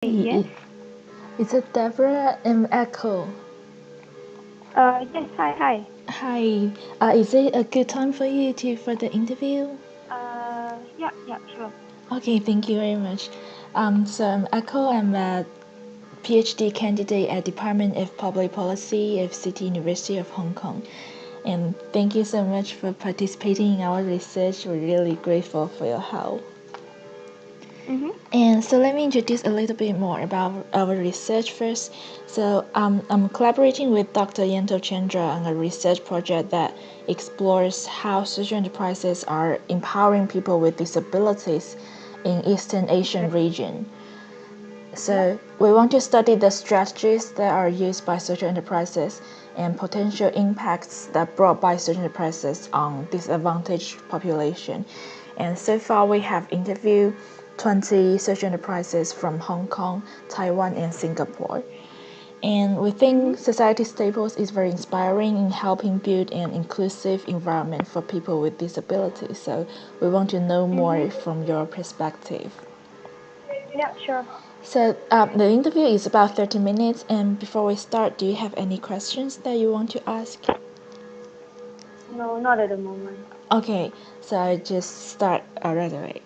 Yes. Is it Debra and Echo? Yes. Hi. Hi, is it a good time for you for the interview? Yeah. Sure. Okay, thank you very much. So I'm Echo. I'm a PhD candidate at Department of Public Policy of City University of Hong Kong. And thank you so much for participating in our research. We're really grateful for your help. Mhm. And so let me introduce a little bit more about our research first. So I'm collaborating with Dr. Yanto Chandra on a research project that explores how social enterprises are empowering people with disabilities in Eastern Asian region. So we want to study the strategies that are used by social enterprises and potential impacts that brought by social enterprises on disadvantaged population. And so far we have interviewed 20 social enterprises from Hong Kong, Taiwan, and Singapore. And we think Society Staples is very inspiring in helping build an inclusive environment for people with disabilities. So we want to know more from your perspective. Yeah. Sure. So the interview is about 30 minutes, and before we start, do you have any questions that you want to ask? No, not at the moment. Okay, so I just start right away.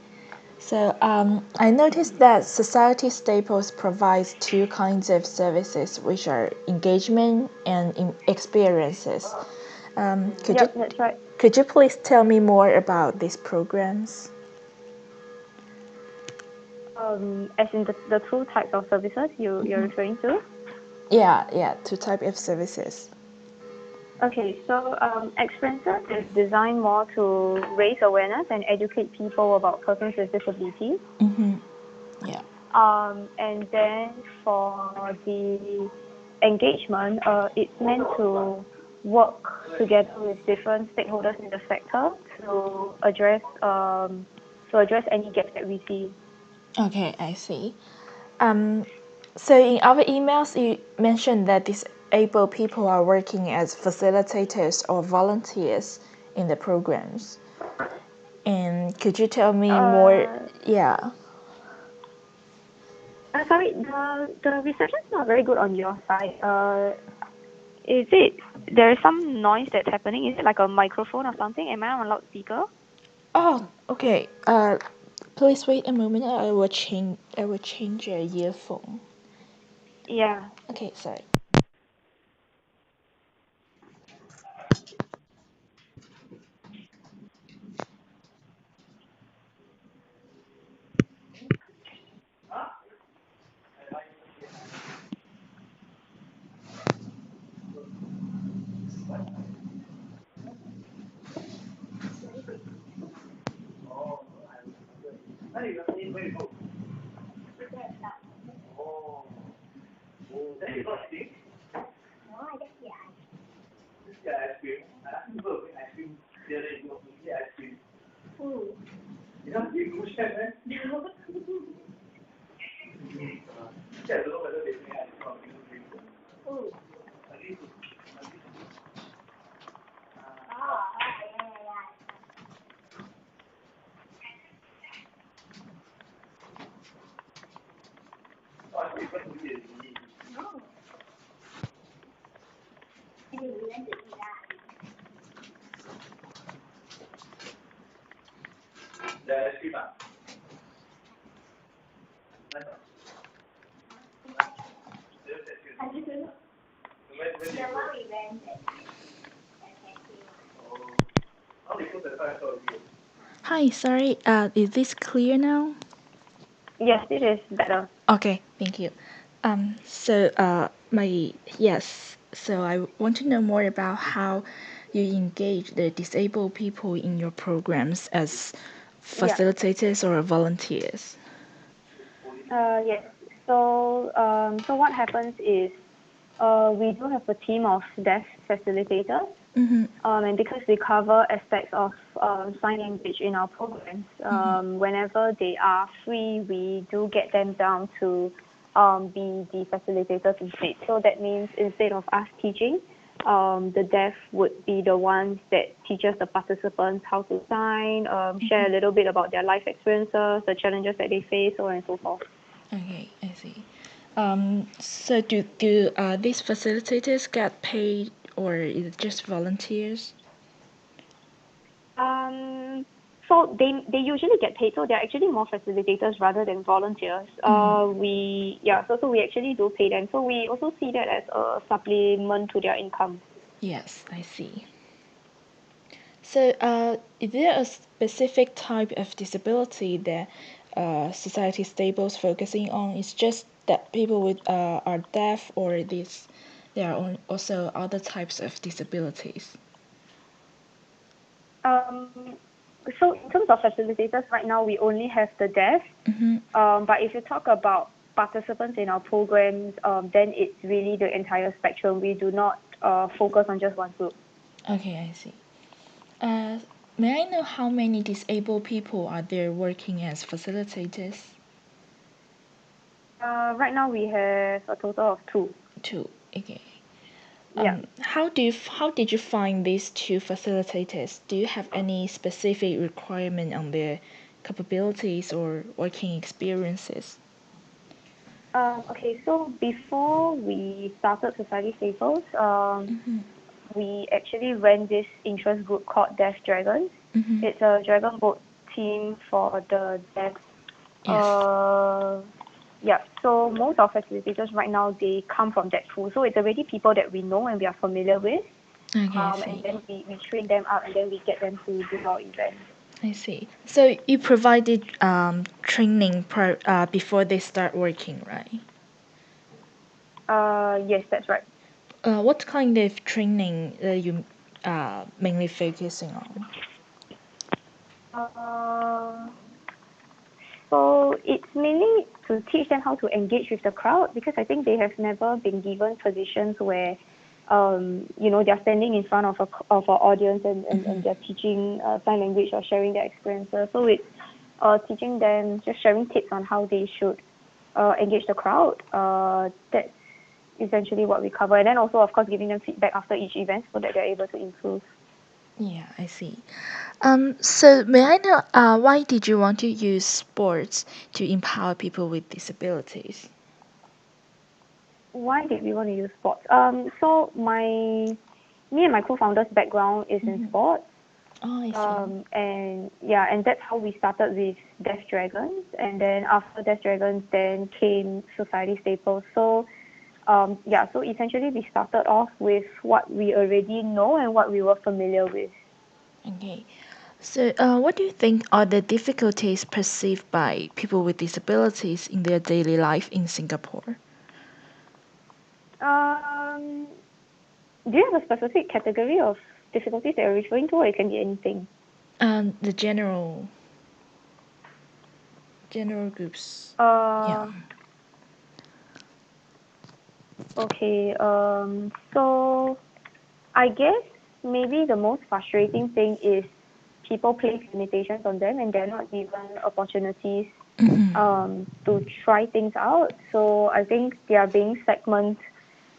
So I noticed that Society Staples provides two kinds of services, which are engagement and experiences. Um, could you Yep, that's right. could you please tell me more about these programs? As in the two types of services you're referring to. Yeah, two types of services. Okay. So experiences is designed more to raise awareness and educate people about persons with disabilities. Mm-hmm. Yeah. And then for the engagement, it's meant to work together with different stakeholders in the sector to address any gaps that we see. Okay, I see. Um, so in our emails, you mentioned that disabled people are working as facilitators or volunteers in the programs. And could you tell me more? Uh, Yeah. Sorry, the reception is not very good on your side. Is it there is some noise that's happening? Is it like a microphone or something? Am I on loudspeaker? Oh, okay. Please wait a moment. I will change. I will change your earphone. Yeah. Okay, sorry. Hi, sorry. Is this clear now? Yes, it is better. Okay, thank you. So my yes. So I want to know more about how you engage the disabled people in your programs as Yeah. facilitators or volunteers. Yes. So what happens is, we do have a team of deaf facilitators, Mm-hmm. and because we cover aspects of sign language in our programs, whenever they are free, we do get them down to be the facilitators instead. So that means instead of us teaching, the deaf would be the ones that teaches the participants how to sign, share a little bit about their life experiences, the challenges that they face, so on and so forth. Okay, I see. So do these facilitators get paid, or is it just volunteers? So they usually get paid. So they're actually more facilitators rather than volunteers. So we actually do pay them. So we also see that as a supplement to their income. Yes, I see. So, is there a specific type of disability that Society Stables focusing on? It's just that people with are deaf, or there are also other types of disabilities. Um, so in terms of facilitators, right now we only have the deaf. Mm-hmm. But if you talk about participants in our programs, then it's really the entire spectrum. We do not focus on just one group. Okay, I see. Uh, may I know how many disabled people are there working as facilitators? Right now we have a total of two. Two. Okay. Yeah. How did you find these two facilitators? Do you have any specific requirement on their capabilities or working experiences? Okay, so before we started Society Staples, Mm-hmm. we actually ran this interest group called Deaf Dragons. Mm-hmm. It's a dragon boat team for the deaf. Yes. Yeah, so most of facilitators right now, they come from that pool. So it's already people that we know and we are familiar with. Okay, I And see. then we train them up and then we get them to do our events. I see. So you provided training before they start working, right? Yes, that's right. What kind of training you mainly focusing on? Uh, So it's mainly to teach them how to engage with the crowd because I think they have never been given positions where, they're standing in front of of an audience and they're teaching sign language or sharing their experiences. So it's teaching them, just sharing tips on how they should engage the crowd. That's essentially what we cover. And then also, of course, giving them feedback after each event so that they're able to improve. Yeah, I see. So may I know why did you want to use sports to empower people with disabilities? Why did we want to use sports? So me and my co-founder's background is in Mm-hmm. sports. Oh, I see. And that's how we started with Deaf Dragons. And then after Deaf Dragons, then came Society Staples. So essentially we started off with what we already know and what we were familiar with. Okay. So, what do you think are the difficulties perceived by people with disabilities in their daily life in Singapore? Um, do you have a specific category of difficulties that you're referring to, or it can be anything? The general groups. Yeah. Uh, okay. So I guess maybe the most frustrating thing is people place limitations on them and they're not given opportunities Mm-hmm. to try things out. So I think they are being segmented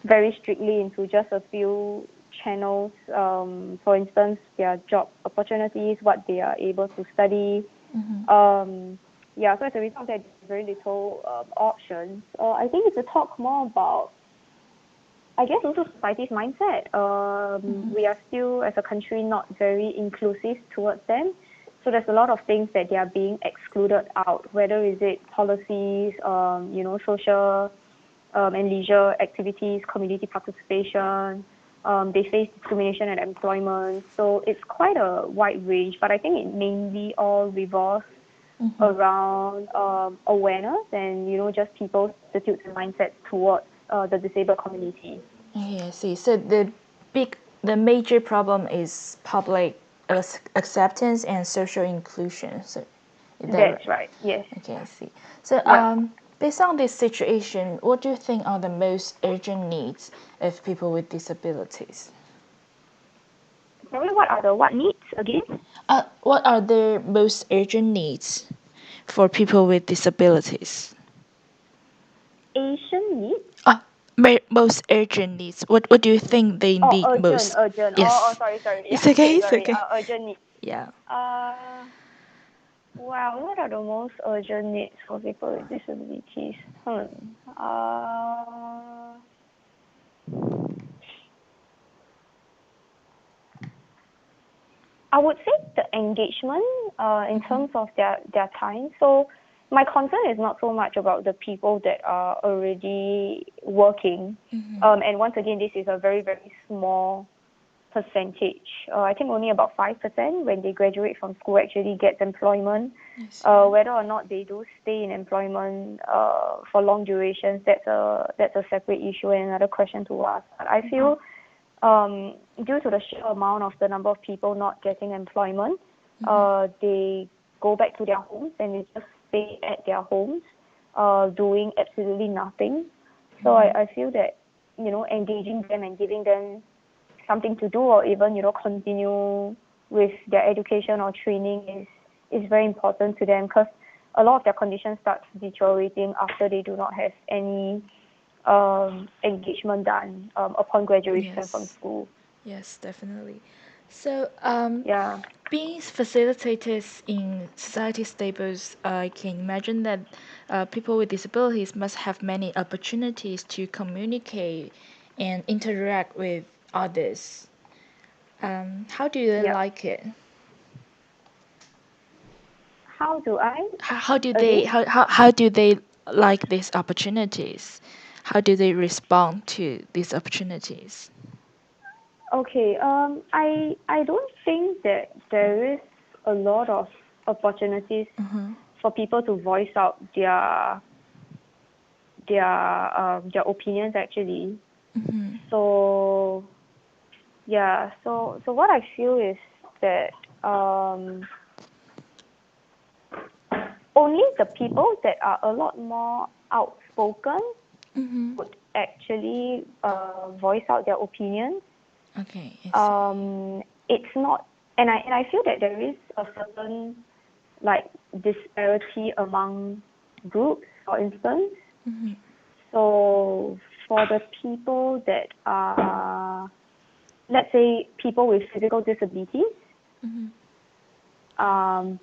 very strictly into just a few channels. For instance, their job opportunities, what they are able to study. Mm-hmm. So as a result, there's very little options. I think it's a talk more about I guess also society's mindset. Mm-hmm. We are still, as a country, not very inclusive towards them. So there's a lot of things that they are being excluded out. Whether is it policies, social and leisure activities, community participation. They face discrimination at employment. So it's quite a wide range. But I think it mainly all revolves Mm-hmm. around awareness and just people's attitudes and mindsets towards the disabled community. Okay, I see. So the major problem is public acceptance and social inclusion. So, is that That's right? right. Yes. Okay, I see. So, Yeah. based on this situation, what do you think are the most urgent needs of people with disabilities? Sorry, what are the what needs again? What are the most urgent needs for people with disabilities? Asian needs? Most urgent needs. What do you think they Oh, need urgent, most? urgent. Oh, Yes. sorry. Yeah, It's okay. okay, It's sorry. okay. Urgent needs. Yeah. Uh, Wow, what are the most urgent needs for people with disabilities? I would say the engagement in terms of their time. So my concern is not so much about the people that are already working. And once again, this is a very, very small percentage. I think only about 5% when they graduate from school actually gets employment. Whether or not they do stay in employment for long durations, that's a separate issue and another question to ask. But I feel due to the sheer amount of the number of people not getting employment, they go back to their homes and they just stay at their homes, doing absolutely nothing. So I feel that, engaging them and giving them something to do, or even, continue with their education or training is very important to them, because a lot of their conditions start deteriorating after they do not have any engagement done upon graduation from school. Yes, definitely. So, Yeah. being facilitators in society staples, I can imagine that people with disabilities must have many opportunities to communicate and interact with others. How do you Yep. like it? How do I? How do Again? how do they like these opportunities? How do they respond to these opportunities? Okay. I don't think that there is a lot of opportunities for people to voice out their opinions actually. So yeah. So what I feel is that only the people that are a lot more outspoken would actually voice out their opinions. Okay, I see. It's not, and I feel that there is a certain like disparity among groups, for instance. So for the people that are, let's say, people with physical disabilities,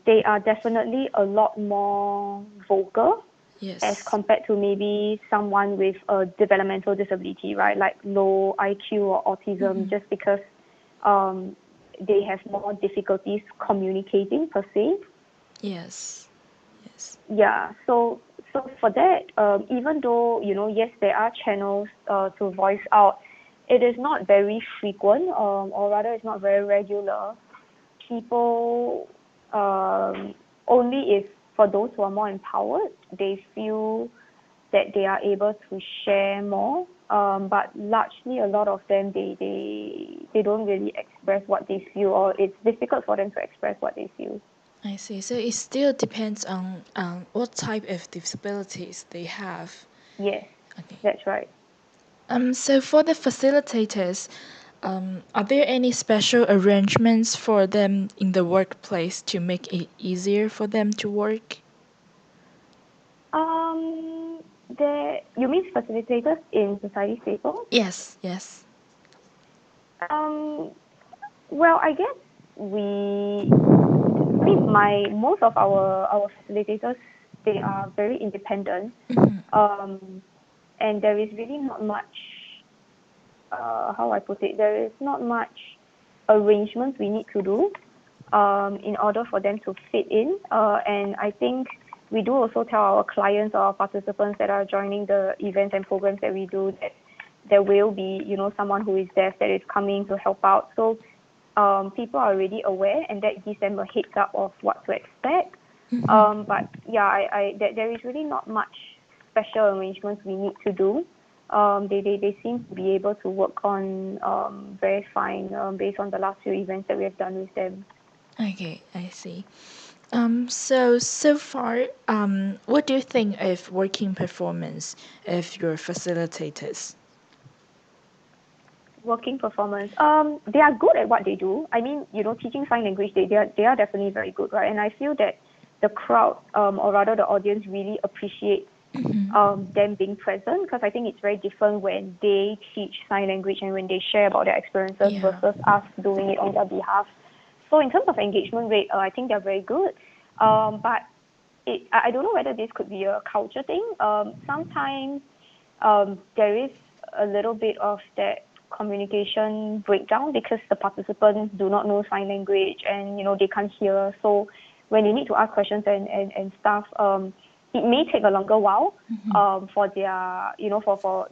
they are definitely a lot more vocal as Yes. compared to maybe someone with a developmental disability, right? Like low IQ or autism, just because they have more difficulties communicating per se. Yes. Yes. Yeah. So for that, even though yes, there are channels to voice out, it is not very frequent, or rather, it's not very regular. People only if for those who are more empowered, they feel that they are able to share more. But largely, a lot of them they don't really express what they feel, or it's difficult for them to express what they feel. I see. So it still depends on what type of disabilities they have. Yes, Okay. that's right. So for the facilitators, are there any special arrangements for them in the workplace to make it easier for them to work? There, you mean facilitators in society staples? Yes. Yes. Um, well, I guess we, I mean, my most of our facilitators, they are very independent, um, and there is really not much. How I put it, there is not much arrangements we need to do in order for them to fit in. And I think we do also tell our clients or our participants that are joining the events and programs that we do that there will be, someone who is deaf that is coming to help out. So people are already aware, and that gives them a heads up of what to expect. But yeah, there is really not much special arrangements we need to do. They seem to be able to work on very fine based on the last few events that we have done with them. Okay, I see. So far, what do you think of working performance of your facilitators? Working performance. They are good at what they do. I mean, teaching sign language, they are definitely very good, right? And I feel that the crowd, or rather the audience, really appreciates them being present, because I think it's very different when they teach sign language and when they share about their experiences Yeah. versus us doing it on their behalf. So in terms of engagement rate, I think they're very good. But I don't know whether this could be a culture thing. Sometimes there is a little bit of that communication breakdown because the participants do not know sign language and they can't hear. So when you need to ask questions and stuff, it may take a longer while for their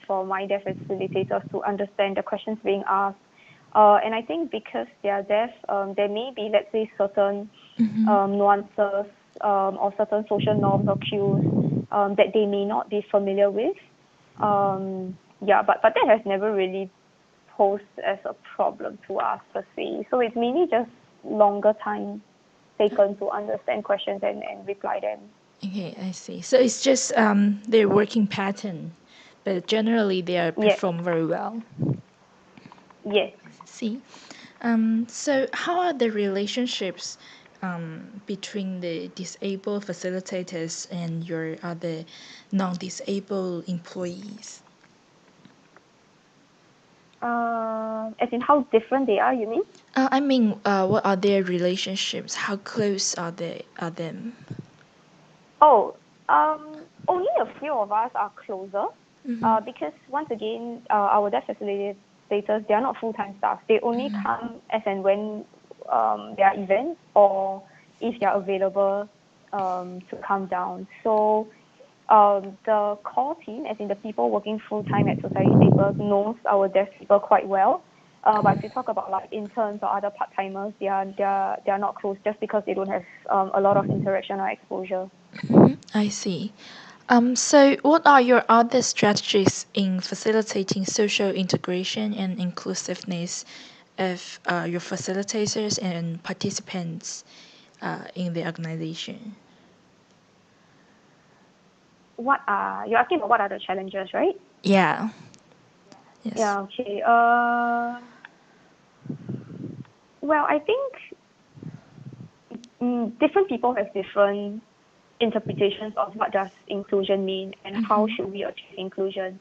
for my deaf facilitators to understand the questions being asked. And I think because they are deaf, there may be, let's say, certain nuances or certain social norms or cues that they may not be familiar with. But that has never really posed as a problem to us per se. So it's mainly just longer time taken to understand questions and reply them. Okay, I see. So it's just their working pattern, but generally they are Yes, perform very well. yes. See, so how are the relationships between the disabled facilitators and your other non-disabled employees? As in how different they are, you mean? I mean, what are their relationships? How close are them? Oh, only a few of us are closer. Because once again, our deaf facilitators, they are not full-time staff. They only come as and when there are events or if they are available to come down. So the core team, as in the people working full-time at Society Papers, knows our deaf people quite well. But if you talk about like interns or other part-timers, they are not close just because they don't have a lot of interaction or exposure. I see. So, what are your other strategies in facilitating social integration and inclusiveness of your facilitators and participants in the organization? You're asking about what are the challenges, right? Yeah. Yes. Yeah, okay. Well, I think different people have different interpretations of what does inclusion mean and how should we achieve inclusion.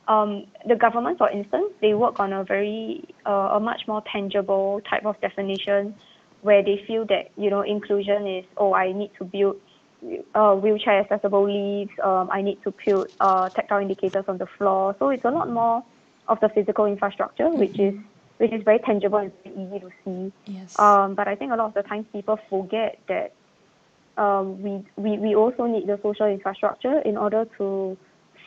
The government, for instance, they work on a much more tangible type of definition where they feel that inclusion is, I need to build wheelchair accessible lifts. I need to put tactile indicators on the floor. So it's a lot more of the physical infrastructure, which is very tangible and very easy to see. Yes. But I think a lot of the times people forget that we also need the social infrastructure in order to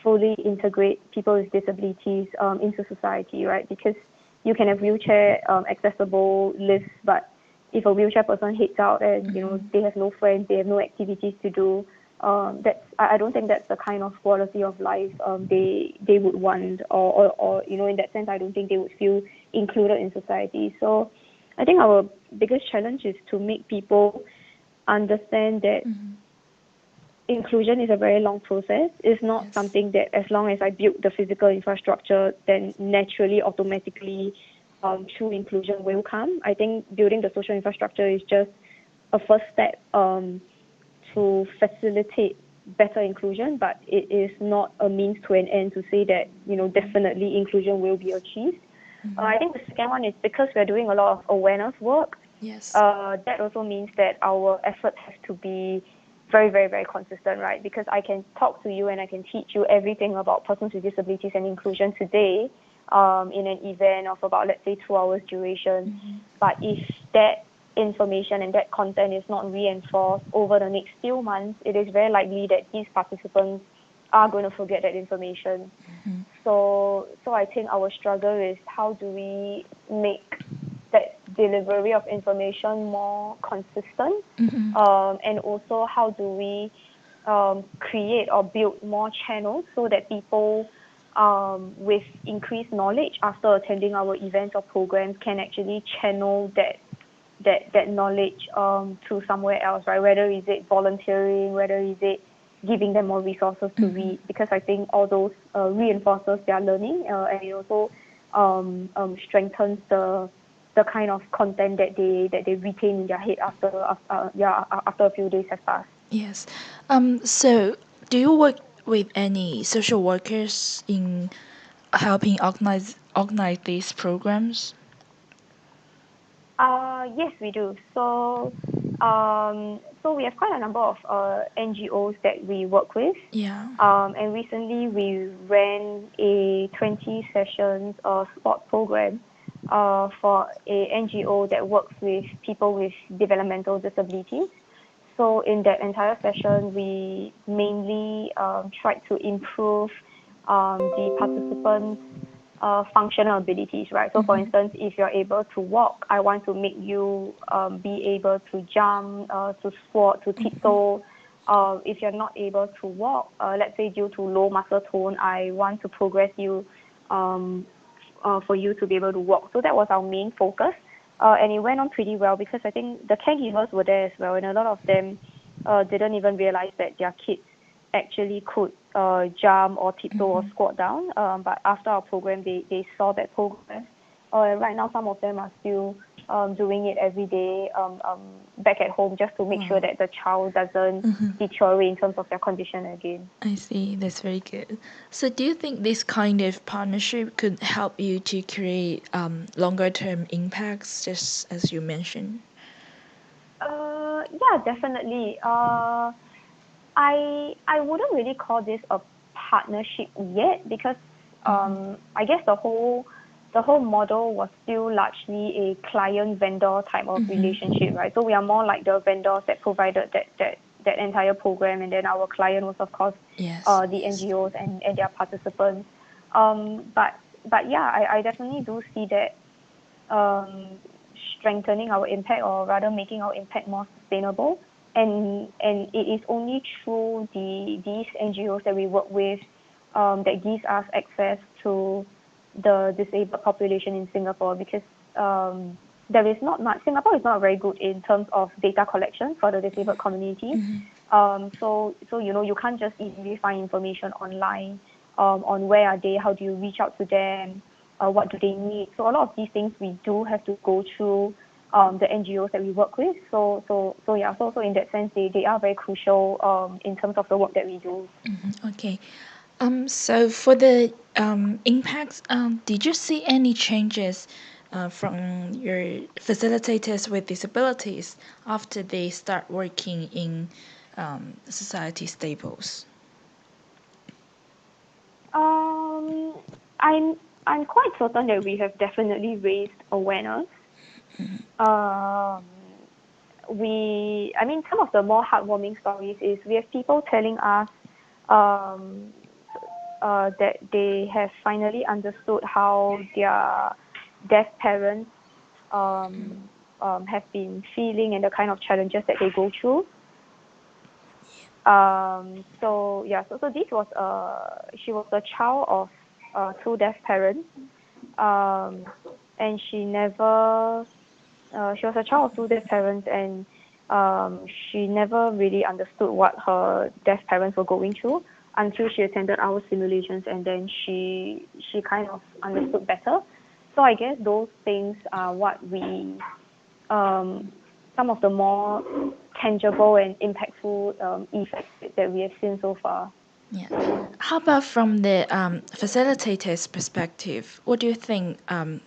fully integrate people with disabilities into society, right? Because you can have wheelchair accessible lifts, but if a wheelchair person heads out and they have no friends, they have no activities to do, I don't think that's the kind of quality of life they would want, or in that sense I don't think they would feel included in society. So I think our biggest challenge is to make people understand that inclusion is a very long process. It's not something that as long as I build the physical infrastructure, then naturally, automatically, true inclusion will come. I think building the social infrastructure is just a first step to facilitate better inclusion, but it is not a means to an end to say that, definitely inclusion will be achieved. I think the second one is because we're doing a lot of awareness work. Yes. That also means that our efforts have to be very, very, very consistent, right? Because I can talk to you and I can teach you everything about persons with disabilities and inclusion today in an event of about, let's say, 2 hours duration. But if that information and that content is not reinforced over the next few months, it is very likely that these participants are going to forget that information. So I think our struggle is how do we make that delivery of information more consistent, and also how do we create or build more channels so that people with increased knowledge after attending our events or programs can actually channel that knowledge to somewhere else, right? Whether is it volunteering, whether is it giving them more resources to read, because I think all those reinforces their learning and it also strengthens the kind of content that they retain in their head after a few days have passed. Yes. So, do you work with any social workers in helping organize these programs? Yes, we do. So So we have quite a number of NGOs that we work with. Yeah. And recently we ran a 20 sessions sport program for a NGO that works with people with developmental disabilities. So in that entire session, we mainly tried to improve the participants' functional abilities, right? So for instance, if you're able to walk, I want to make you be able to jump, to squat, to tiptoe. If you're not able to walk, let's say due to low muscle tone, I want to progress you for you to be able to walk. So that was our main focus. And it went on pretty well because I think the caregivers were there as well, and a lot of them didn't even realize that their kids actually could jump or tiptoe or squat down. But after our program, they saw that progress. Right now, some of them are still doing it every day back at home just to make sure that the child doesn't deteriorate in terms of their condition again. I see. That's very good. So, do you think this kind of partnership could help you to create longer term impacts, just as you mentioned? Yeah, definitely. I wouldn't really call this a partnership yet because I guess the whole model was still largely a client vendor type of relationship, right? So we are more like the vendors that provided that entire program, and then our client was of course Yes. the NGOs and their participants. But yeah, I definitely do see that um, strengthening our impact, or rather making our impact more sustainable. And it is only through these NGOs that we work with that gives us access to the disabled population in Singapore, because there is not much. Singapore is not very good in terms of data collection for the disabled community. So you can't just easily find information online on where are they, how do you reach out to them, what do they need. So a lot of these things we do have to go through the NGOs that we work with. So yeah, so in that sense, they are very crucial in terms of the work that we do. Okay. So for the impacts, did you see any changes from your facilitators with disabilities after they start working in society stables? Um, I'm I'm quite certain that we have definitely raised awareness. Um, I mean, some of the more heartwarming stories is we have people telling us um, that they have finally understood how their deaf parents have been feeling and the kind of challenges that they go through. So yeah, so this was she was a child of two deaf parents, um, and she was a child of two deaf parents, and she never really understood what her deaf parents were going through until she attended our simulations, and then she kind of understood better. So I guess those things are what we some of the more tangible and impactful effects that we have seen so far. Yeah. How about from the facilitator's perspective? What do you think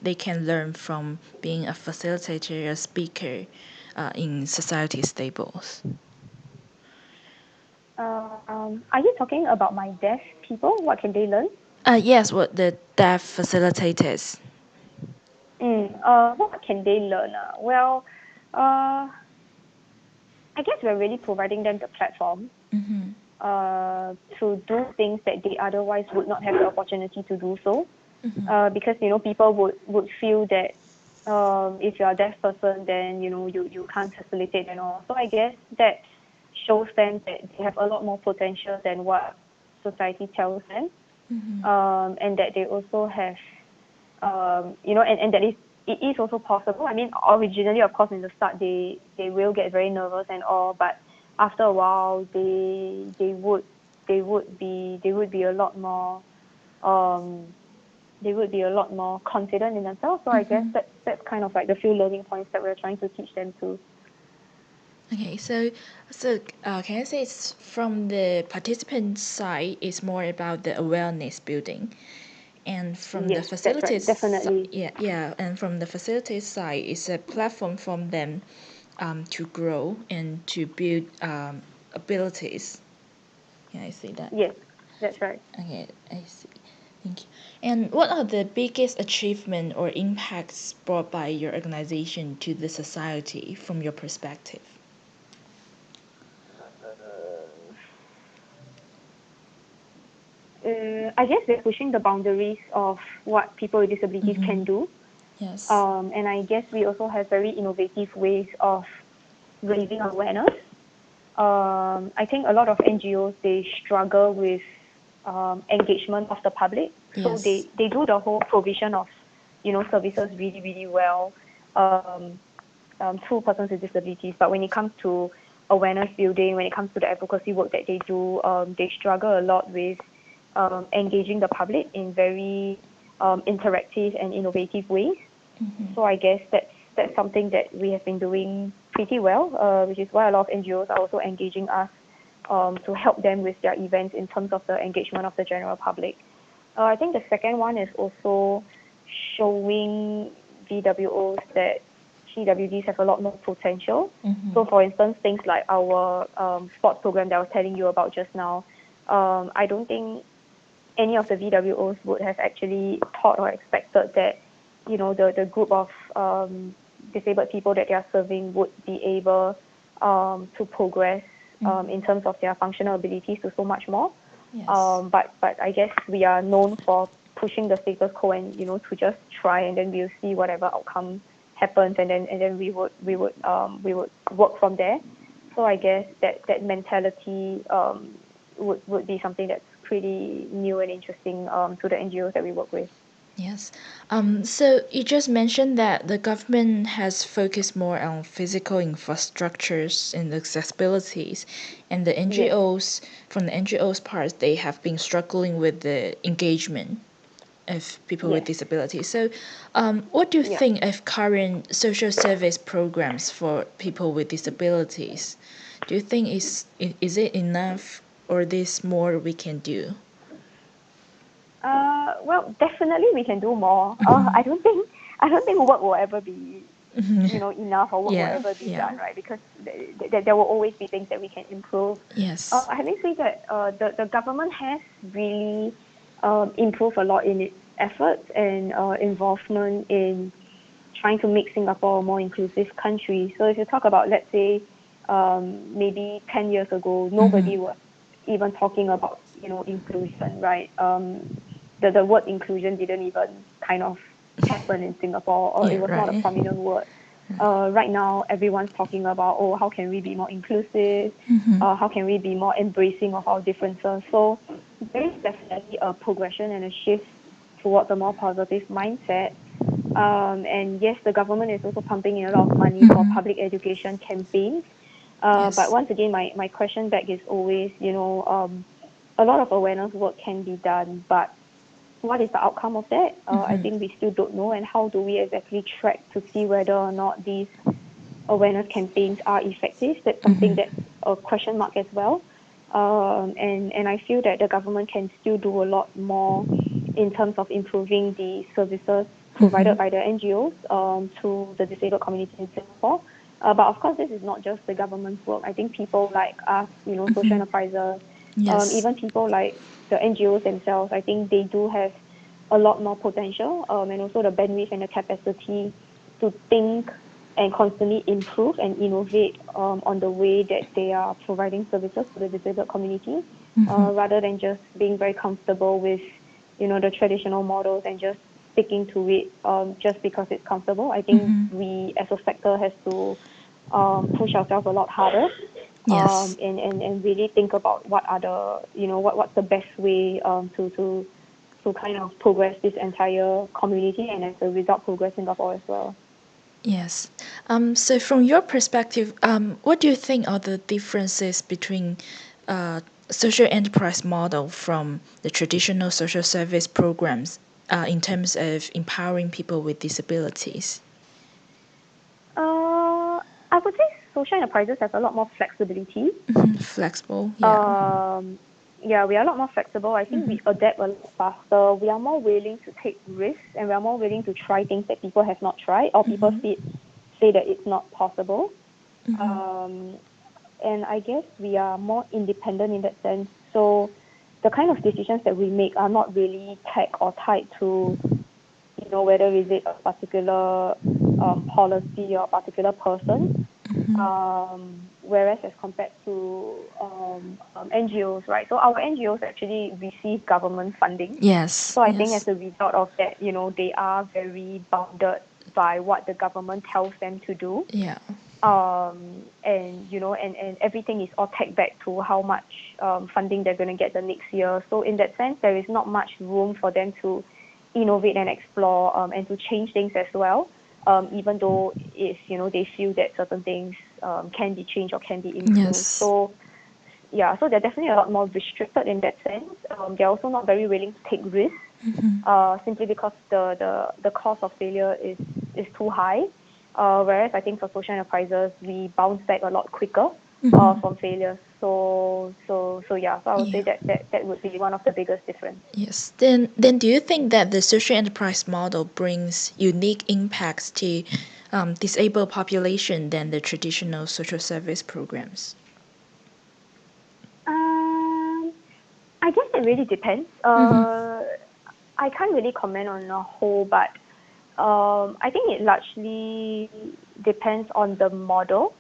they can learn from being a facilitator, a speaker in society stables? Are you talking about my deaf people? What can they learn? Yes, what the deaf facilitators. What can they learn? Well, uh, I guess we're really providing them the platform to do things that they otherwise would not have the opportunity to do so. Because people would feel that if you're a deaf person, then you can't facilitate and all. So I guess that shows them that they have a lot more potential than what society tells them, and that they also have and that it is also possible. I mean, originally, of course, in the start, they will get very nervous and all, but after a while, they would be a lot more confident in themselves. So I guess that's kind of like the few learning points that we're trying to teach them too. Okay, so can I say it's from the participant side, it's more about the awareness building, and from the Yes, that's right, definitely. yeah, and from the facilitator side, it's a platform from them to grow and to build abilities. Can I say that? Yes, that's right. Okay, I see. Thank you. And what are the biggest achievement or impacts brought by your organization to the society from your perspective? I guess we're pushing the boundaries of what people with disabilities can do. Yes. And I guess we also have very innovative ways of raising awareness. I think a lot of NGOs, they struggle with engagement of the public. So Yes. they do the whole provision of, services really, really well to persons with disabilities. But when it comes to awareness building, when it comes to the advocacy work that they do, they struggle a lot with engaging the public in very interactive and innovative ways. So I guess that's something that we have been doing pretty well, which is why a lot of NGOs are also engaging us to help them with their events in terms of the engagement of the general public. I think the second one is also showing VWOs that TWDs have a lot more potential. So, for instance, things like our sports program that I was telling you about just now, I don't think any of the VWOs would have actually thought or expected that, the group of disabled people that they are serving would be able to progress in terms of their functional abilities to so much more. Yes. But I guess we are known for pushing the status quo and, to just try, and then we'll see whatever outcome happens, and then we would work from there. So I guess that mentality would be something that's pretty new and interesting to the NGOs that we work with. Yes. So you just mentioned that the government has focused more on physical infrastructures and accessibilities, and the Yes. NGOs, from the NGOs' part, they have been struggling with the engagement of people with Yes. disabilities. So, what do you Yeah. think of current social service programs for people with disabilities? Do you think is it enough, or there's more we can do? Well, definitely we can do more. I don't think work will ever be, enough, or work will Yeah. ever be Yeah. done, right? Because there will always be things that we can improve. Yes. Having said that, the government has really improved a lot in its efforts and involvement in trying to make Singapore a more inclusive country. So if you talk about, let's say, maybe 10 years ago, nobody was even talking about, inclusion, right? The word inclusion didn't even kind of happen in Singapore, or Yeah. it was not a Right. prominent word. Right now, everyone's talking about, oh, how can we be more inclusive? How can we be more embracing of our differences? So there is definitely a progression and a shift towards a more positive mindset. And yes, the government is also pumping in a lot of money for public education campaigns. Yes. But once again, my question back is always, a lot of awareness work can be done, but what is the outcome of that? I think we still don't know. And how do we exactly track to see whether or not these awareness campaigns are effective? That's something that's a question mark as well. And I feel that the government can still do a lot more in terms of improving the services provided by the NGOs to the disabled community in Singapore. But of course, this is not just the government's work. I think people like us, social enterprises, Yes. even people like the NGOs themselves, I think they do have a lot more potential and also the bandwidth and the capacity to think and constantly improve and innovate on the way that they are providing services to the disabled community, rather than just being very comfortable with, the traditional models and just sticking to it just because it's comfortable. I think we as a sector has to push ourselves a lot harder Yes. and really think about what are the, what's the best way to kind of progress this entire community, and as a result progress Singapore as well. Yes. So from your perspective, what do you think are the differences between social enterprise model from the traditional social service programs in terms of empowering people with disabilities? I would say social enterprises have a lot more flexibility. Flexible, yeah. Yeah, we are a lot more flexible. I think we adapt a lot faster. We are more willing to take risks, and we are more willing to try things that people have not tried, or people say that it's not possible. And I guess we are more independent in that sense. So the kind of decisions that we make are not really tagged or tied to, whether is it a particular policy or a particular person. Whereas as compared to NGOs, right? So our NGOs actually receive government funding. Yes, So I think as yes, a result of that, they are very bounded by what the government tells them to do. yeah, And everything is all tagged back to how much funding they're going to get the next year. So in that sense, there is not much room for them to innovate and explore and to change things as well. Even though if they feel that certain things can be changed or can be improved. yes, So yeah, so they're definitely a lot more restricted in that sense. They're also not very willing to take risks, simply because the cost of failure is too high. Whereas I think for social enterprises, we bounce back a lot quicker from failures. So I would say yeah. that would be one of the biggest difference. Yes. Then do you think that the social enterprise model brings unique impacts to disabled population than the traditional social service programs? Um, I guess it really depends. I can't really comment on a whole, but I think it largely depends on the model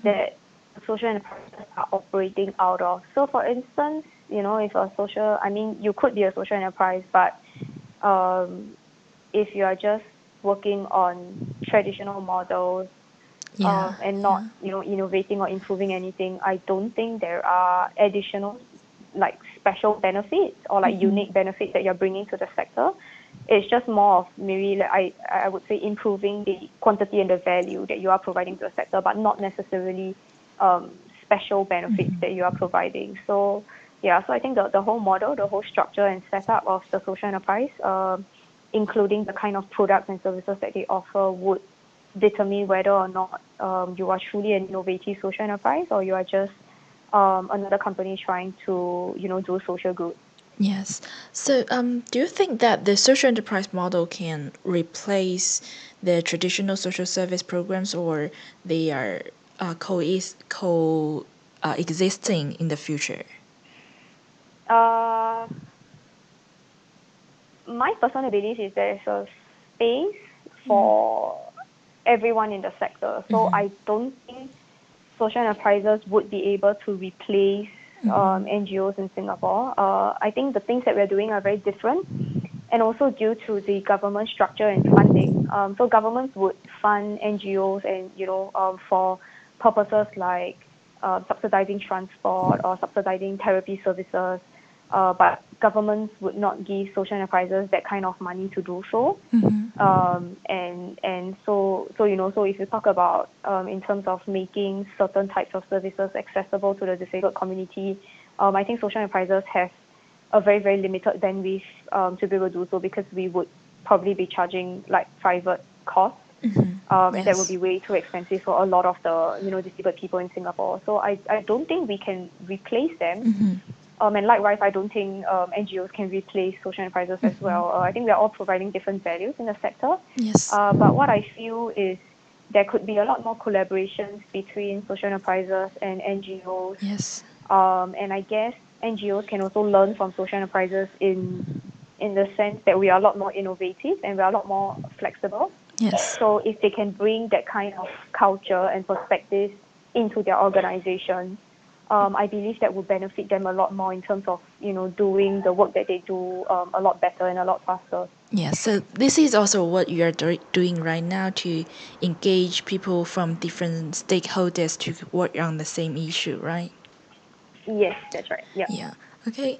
that social enterprises are operating out of. So, for instance, if a social, I mean, you could be a social enterprise, but um, if you are just working on traditional models Yeah, and not, yeah. innovating or improving anything, I don't think there are additional, like, special benefits or like unique benefits that you're bringing to the sector. It's just more of maybe, like, I would say, improving the quantity and the value that you are providing to the sector, but not necessarily special benefits that you are providing. So yeah, so I think the whole model, the whole structure and setup of the social enterprise, including the kind of products and services that they offer, would determine whether or not you are truly an innovative social enterprise or you are just another company trying to do social good. Yes. So, do you think that the social enterprise model can replace the traditional social service programs, or they are existing in the future? Uh, my personal belief is there is a space for everyone in the sector. So I don't think social enterprises would be able to replace NGOs in Singapore. I think the things that we're doing are very different, and also due to the government structure and funding. So governments would fund NGOs and for purposes like subsidizing transport or subsidizing therapy services. But governments would not give social enterprises that kind of money to do so. And so if you talk about in terms of making certain types of services accessible to the disabled community, I think social enterprises have a very, very limited bandwidth to be able to do so, because we would probably be charging like private costs, and that would Yes. be way too expensive for a lot of the disabled people in Singapore. So I don't think we can replace them. And likewise, I don't think NGOs can replace social enterprises as well. I think we are all providing different values in the sector. Yes. But what I feel is there could be a lot more collaborations between social enterprises and NGOs. Yes. And I guess NGOs can also learn from social enterprises in the sense that we are a lot more innovative and we are a lot more flexible. Yes. So if they can bring that kind of culture and perspective into their organization, I believe that would benefit them a lot more in terms of doing the work that they do a lot better and a lot faster. Yes. So this is also what you are doing right now to engage people from different stakeholders to work on the same issue, right? Yes, that's right. Yeah. Yeah. Okay.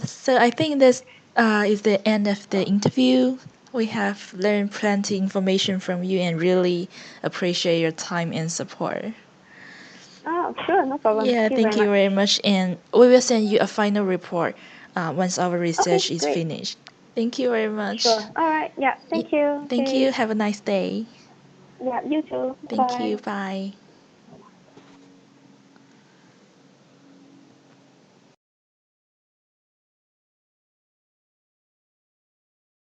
So I think this is the end of the interview. We have learned plenty information from you and really appreciate your time and support. Sure, no problem. Yeah, Thank you very thank you much. very much. And we will send you a final report once our Okay, research is great. finished. Thank you very much. Sure. All right. Yeah. Y- Thank you. Thank you. Okay. Have a nice day. Yeah. You too. Thank you. Bye. Bye.